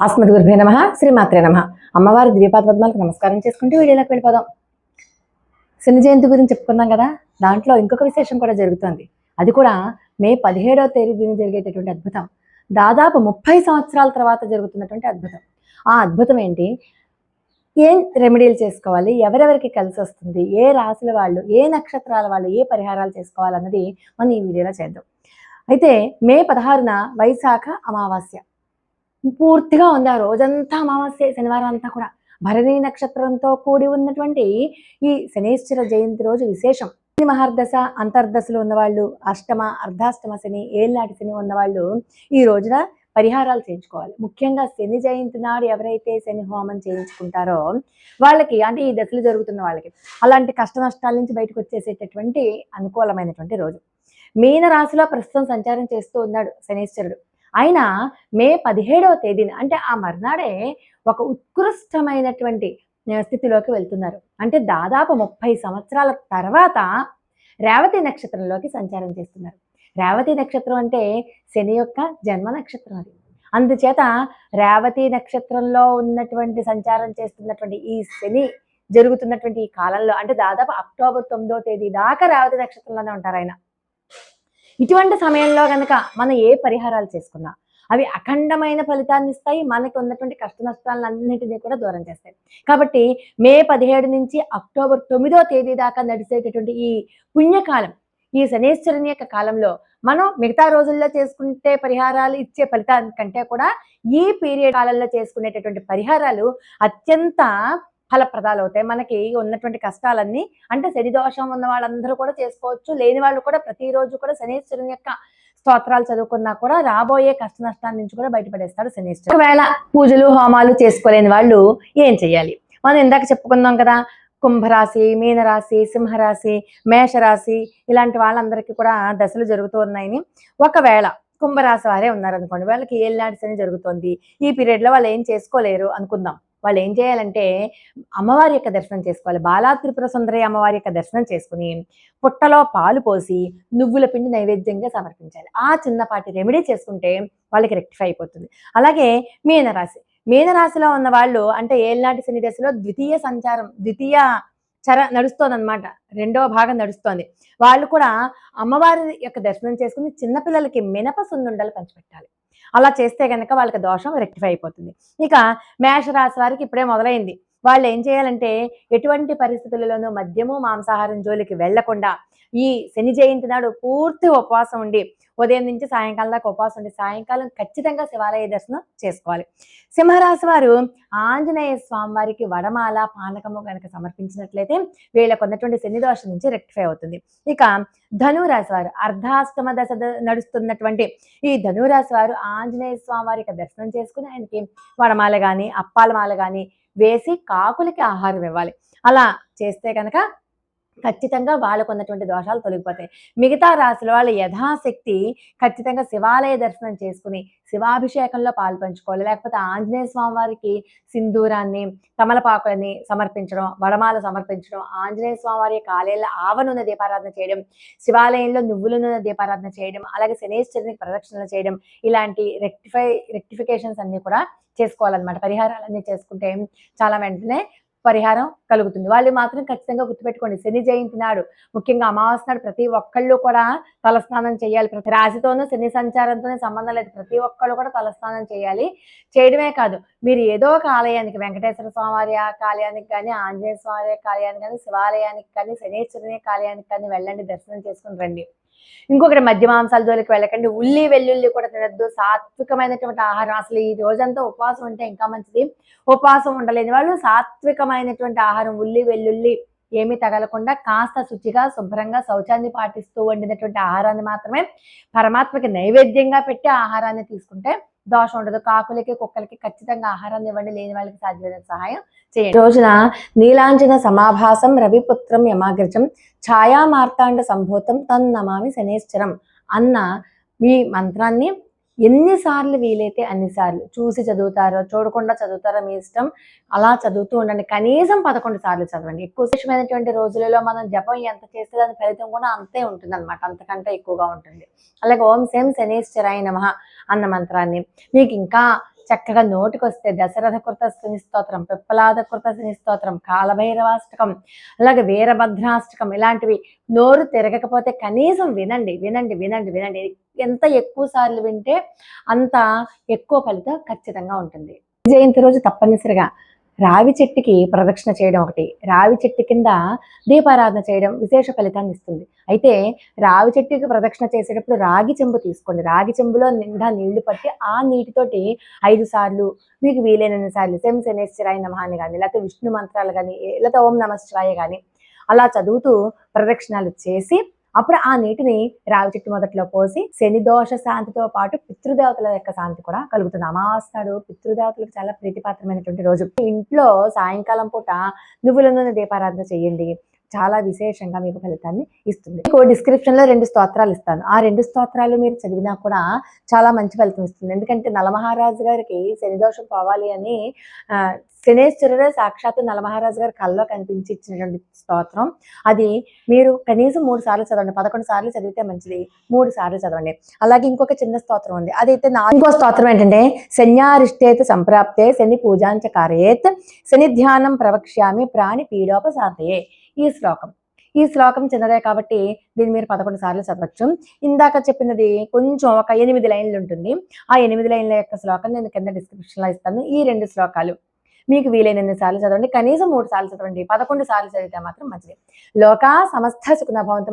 అస్మద్గురుభ్యో నమః శ్రీమాత్రే నమః. అమ్మవారి ద్వీపాద్పద్మాలకు నమస్కారం చేసుకుంటూ వీడియోలోకి వెళ్ళిపోదాం. శని జయంతి గురించి చెప్పుకున్నాం కదా, దాంట్లో ఇంకొక విశేషం కూడా జరుగుతుంది. అది కూడా మే 17వ తేదీన జరిగేటటువంటి అద్భుతం. దాదాపు 30 సంవత్సరాల తర్వాత జరుగుతున్నటువంటి అద్భుతం. ఆ అద్భుతం ఏంటి, ఏం రెమెడీలు చేసుకోవాలి, ఎవరెవరికి కలిసి వస్తుంది, ఏ రాశుల వాళ్ళు, ఏ నక్షత్రాల వాళ్ళు ఏ పరిహారాలు చేసుకోవాలన్నది మనం ఈ వీడియోలో చేద్దాం. అయితే మే 16న వైశాఖ అమావాస్య పూర్తిగా ఉంది. ఆ రోజంతా అమావాస్య, శనివారం అంతా కూడా భరణి నక్షత్రంతో కూడి ఉన్నటువంటి ఈ శనీశ్వర జయంతి రోజు విశేషం. మహర్దశ అంతర్దశలు ఉన్నవాళ్ళు, అష్టమ అర్ధాష్టమ శని, ఏళ్ళనాటి శని ఉన్నవాళ్ళు ఈ రోజున పరిహారాలు చేయించుకోవాలి. ముఖ్యంగా శని జయంతి నాడు ఎవరైతే శని హోమం చేయించుకుంటారో వాళ్ళకి, అంటే ఈ దశలు జరుగుతున్న వాళ్ళకి, అలాంటి కష్ట నష్టాల నుంచి బయటకు వచ్చేసేటటువంటి అనుకూలమైనటువంటి రోజు. మీన రాశిలో ప్రస్తుతం సంచారం చేస్తూ ఉన్నాడు శనీశ్వరుడు. ఆయన మే 17వ తేదీన, అంటే ఆ మర్నాడే ఒక ఉత్కృష్టమైనటువంటి స్థితిలోకి వెళ్తున్నారు. అంటే దాదాపు 30 సంవత్సరాల తర్వాత రేవతి నక్షత్రంలోకి సంచారం చేస్తున్నారు. రేవతి నక్షత్రం అంటే శని యొక్క జన్మ నక్షత్రం అది. అందుచేత రేవతి నక్షత్రంలో ఉన్నటువంటి సంచారం చేస్తున్నటువంటి ఈ శని జరుగుతున్నటువంటి ఈ కాలంలో, అంటే దాదాపు అక్టోబర్ 9వ తేదీ దాకా రేవతి నక్షత్రంలోనే ఉంటారు ఆయన. ఇటువంటి సమయంలో కనుక మనం ఏ పరిహారాలు చేసుకున్నా అవి అఖండమైన ఫలితాన్ని ఇస్తాయి. మనకి ఉన్నటువంటి కష్ట నష్టాలన్నింటినీ కూడా దూరం చేస్తాయి. కాబట్టి మే 17 నుంచి అక్టోబర్ 9వ తేదీ దాకా నడిచేటటువంటి ఈ పుణ్యకాలం, ఈ శనేశ్వరుని యొక్క కాలంలో మనం మిగతా రోజుల్లో చేసుకుంటే పరిహారాలు ఇచ్చే ఫలితానికంటే కూడా ఈ పీరియడ్ కాలంలో చేసుకునేటటువంటి పరిహారాలు అత్యంత ఫలప్రదాలు అవుతాయి. మనకి ఉన్నటువంటి కష్టాలన్నీ, అంటే శని దోషం ఉన్న వాళ్ళందరూ కూడా చేసుకోవచ్చు, లేని వాళ్ళు కూడా ప్రతిరోజు కూడా శనీశ్వరుని యొక్క స్తోత్రాలు చదువుకున్నా కూడా రాబోయే కష్ట నష్టాల నుంచి కూడా బయటపడేస్తాడు శనీశ్వరుడు. ఒకవేళ పూజలు హోమాలు చేసుకోలేని వాళ్ళు ఏం చేయాలి? మనం ఇందాక చెప్పుకున్నాం కదా, కుంభరాశి, మీనరాశి, సింహరాశి, మేషరాశి ఇలాంటి వాళ్ళందరికీ కూడా దశలు జరుగుతూ ఉన్నాయని. ఒకవేళ కుంభరాశి వారే ఉన్నారనుకోండి, వాళ్ళకి ఏళ్ళనాటి శని జరుగుతోంది, ఈ పీరియడ్లో వాళ్ళు ఏం చేసుకోలేరు అనుకుందాం. వాళ్ళు ఏం చేయాలంటే అమ్మవారి యొక్క దర్శనం చేసుకోవాలి. బాలా త్రిపుర సుందరి అమ్మవారి యొక్క దర్శనం చేసుకుని పుట్టలో పాలు పోసి నువ్వుల పిండి నైవేద్యంగా సమర్పించాలి. ఆ చిన్నపాటి రెమెడీ చేసుకుంటే వాళ్ళకి రెక్టిఫై అయిపోతుంది. అలాగే మీనరాశిలో ఉన్న వాళ్ళు, అంటే ఏళ్ళనాటి శని దశలో ద్వితీయ చర నడుస్తోందనమాట, రెండవ భాగం నడుస్తోంది. వాళ్ళు కూడా అమ్మవారి యొక్క దర్శనం చేసుకుని చిన్నపిల్లలకి మినప సున్నుండలు పంచిపెట్టాలి. అలా చేస్తే కనుక వాళ్ళకి దోషం రెక్టిఫై అయిపోతుంది. ఇక మేషరాశి వారికి ఇప్పుడే మొదలైంది. వాళ్ళు ఏం చేయాలంటే ఎటువంటి పరిస్థితులలోనూ మద్యము మాంసాహారం జోలికి వెళ్లకుండా ఈ శని జయంతి నాడు పూర్తి ఉపవాసం ఉండి, ఉదయం నుంచి సాయంకాలం దాకా ఉపవాసం ఉండి, సాయంకాలం ఖచ్చితంగా శివాలయ దర్శనం చేసుకోవాలి. సింహరాశి వారు ఆంజనేయ స్వామి వారికి వడమాల పానకము కనుక సమర్పించినట్లయితే వీళ్ళకు ఉన్నటువంటి శని దోషం నుంచి రెక్టిఫై అవుతుంది. ఇక ధనురాశి వారు అర్ధాష్టమ దశ నడుస్తున్నటువంటి ఈ ధనురాశి వారు ఆంజనేయ స్వామి వారికి దర్శనం చేసుకుని ఆయనకి వడమాల కానీ అప్పాల మాల కానీ వేసి కాకులకి ఆహారం ఇవ్వాలి. అలా చేస్తే కనుక ఖచ్చితంగా వాళ్ళకు ఉన్నటువంటి దోషాలు తొలగిపోతాయి. మిగతా రాశుల వాళ్ళు యథాశక్తి ఖచ్చితంగా శివాలయ దర్శనం చేసుకుని శివాభిషేకంలో పాల్పంచుకోవాలి. లేకపోతే ఆంజనేయ స్వామి వారికి సింధూరాన్ని, తమలపాకులని సమర్పించడం, వడమాల సమర్పించడం, ఆంజనేయ స్వామి వారి యొక్క ఆలయంలో ఆవనూనె దీపారాధన చేయడం, శివాలయంలో నువ్వుల నూనె దీపారాధన చేయడం, అలాగే శనేశ్వరునికి ప్రదక్షిణలు చేయడం, ఇలాంటి రెక్టిఫికేషన్స్ అన్ని కూడా చేసుకోవాలన్నమాట. పరిహారాలన్నీ చేసుకుంటే చాలా వెంటనే పరిహారం కలుగుతుంది. వాళ్ళు మాత్రం ఖచ్చితంగా గుర్తుపెట్టుకోండి, శని జయంతి నాడు, ముఖ్యంగా అమావాస్య నాడు ప్రతి ఒక్కళ్ళు కూడా తలస్నానం చేయాలి. ప్రతి రాశితోనూ శని సంచారంతోనే సంబంధం లేదు, ప్రతి ఒక్కళ్ళు కూడా తలస్నానం చేయాలి. చేయడమే కాదు, మీరు ఏదో ఒక ఆలయానికి, వెంకటేశ్వర స్వామి ఆలయానికి కానీ, ఆంజనేయ స్వామి ఆలయానికి కానీ, శివాలయానికి కానీ, శనేశ్వరుని ఆలయానికి కానీ వెళ్ళండి, దర్శనం చేసుకుని రండి. ఇంకొకటి, మధ్య మాంసాల జోలికి వెళ్ళకండి. ఉల్లి వెల్లుల్లి కూడా తినద్దు. సాత్వికమైనటువంటి ఆహారం, అసలు ఈ రోజంతా ఉపవాసం ఉంటే ఇంకా మంచిది. ఉపవాసం ఉండలేని వాళ్ళు సాత్వికమైనటువంటి ఆహారం, ఉల్లి వెల్లుల్లి ఏమీ తగలకుండా కాస్త శుచిగా శుభ్రంగా శౌచాన్ని పాటిస్తూ వండినటువంటి ఆహారాన్ని మాత్రమే పరమాత్మకి నైవేద్యంగా పెట్టి ఆహారాన్ని తీసుకుంటే దోషం ఉండదు. కాకులకి కుక్కలకి ఖచ్చితంగా ఆహారాన్ని ఇవ్వండి, లేని వాళ్ళకి సాధ్యమైన సహాయం చేయండి. రోజున నీలాంజన సమాభాసం రవిపుత్రం యమాగ్రజం ఛాయా మార్తాండ సంభూతం తన్నమామి శనేశ్వరం అన్న ఈ మంత్రాన్ని ఎన్నిసార్లు వీలైతే అన్నిసార్లు, చూసి చదువుతారో చూడకుండా చదువుతారో మీ ఇష్టం, అలా చదువుతూ ఉండండి. కనీసం 11 సార్లు చదవండి. ఎక్కువ విశేషమైనటువంటి రోజులలో మనం జపం ఎంత చేస్తే దాని ఫలితం కూడా అంతే ఉంటుంది అనమాట, అంతకంటే ఎక్కువగా ఉంటుంది. అలాగే ఓం శం శనేశ్వరాయ నమః అన్న మంత్రాన్ని, మీకు ఇంకా చక్కగా నోటికొస్తే దశరథ కృత శని స్తోత్రం, పిప్పలాద కృత శని స్తోత్రం, కాలభైరవాష్టకం, అలాగే వీరభద్రాష్టకం ఇలాంటివి నోరు తిరగకపోతే కనీసం వినండి వినండి వినండి వినండి. ఎంత ఎక్కువ సార్లు వింటే అంత ఎక్కువ ఫలితం ఖచ్చితంగా ఉంటుంది. జయంతి రోజు తప్పనిసరిగా రావి చెట్టుకి ప్రదక్షిణ చేయడం ఒకటి, రావి చెట్టు కింద దీపారాధన చేయడం విశేష ఫలితాన్ని ఇస్తుంది. అయితే రావి చెట్టుకి ప్రదక్షిణ చేసేటప్పుడు రాగి చెంబు తీసుకోండి. రాగి చెంబులో నిండా నీళ్లు పట్టి ఆ నీటితోటి 5 సార్లు మీకు వీలైనన్ని సార్లు శం శనేశ్వరాయ నమః అని కానీ, లేకపోతే విష్ణు మంత్రాలు కానీ, లేకపోతే ఓం నమః శివాయ కానీ అలా చదువుతూ ప్రదక్షిణాలు చేసి అప్పుడు ఆ నీటిని రావి చెట్టు మొదట్లో పోసి శని దోష శాంతితో పాటు పితృదేవతల యొక్క శాంతి కూడా కలుగుతుంది. అమావాస్య నాడు పితృదేవతలకు చాలా ప్రీతిపాత్రమైనటువంటి రోజు. ఇంట్లో సాయంకాలం పూట నువ్వుల నూనె దీపారాధన చేయండి, చాలా విశేషంగా మీకు ఫలితాన్ని ఇస్తుంది. మీకు డిస్క్రిప్షన్ లో 2 స్తోత్రాలు ఇస్తాను. ఆ 2 స్తోత్రాలు మీరు చదివినా కూడా చాలా మంచి ఫలితం ఇస్తుంది. ఎందుకంటే నలమహారాజు గారికి శని దోషం పోవాలి అని శనేశ్వరుడే సాక్షాత్తు నలమహారాజు గారి కల్లో కనిపించి ఇచ్చినటువంటి స్తోత్రం అది. మీరు కనీసం 3 సార్లు చదవండి. 11 సార్లు చదివితే మంచిది, 3 సార్లు చదవండి. అలాగే ఇంకొక చిన్న స్తోత్రం ఉంది, అదైతే ఇంకో స్తోత్రం ఏంటంటే శన్యారిష్టేత్ సంప్రాప్తే శని పూజాంచ కారయేత్ శని ధ్యానం ప్రవక్ష్యామి ప్రాణి పీడోపశాంతయే. ఈ శ్లోకం చిన్నదే కాబట్టి దీన్ని మీరు 11 సార్లు చదవచ్చు. ఇందాక చెప్పినది కొంచెం ఒక 8 లైన్లు ఉంటుంది. ఆ 8 లైన్ల యొక్క శ్లోకం నేను కింద డిస్క్రిప్షన్లో ఇస్తాను. ఈ 2 శ్లోకాలు మీకు వీలైనన్ని సార్లు చదవండి, కనీసం 3 సార్లు చదవండి. 11 సార్లు చదివితే మాత్రం మంచిది. లోకా సమస్త సుఖినో భవంతు.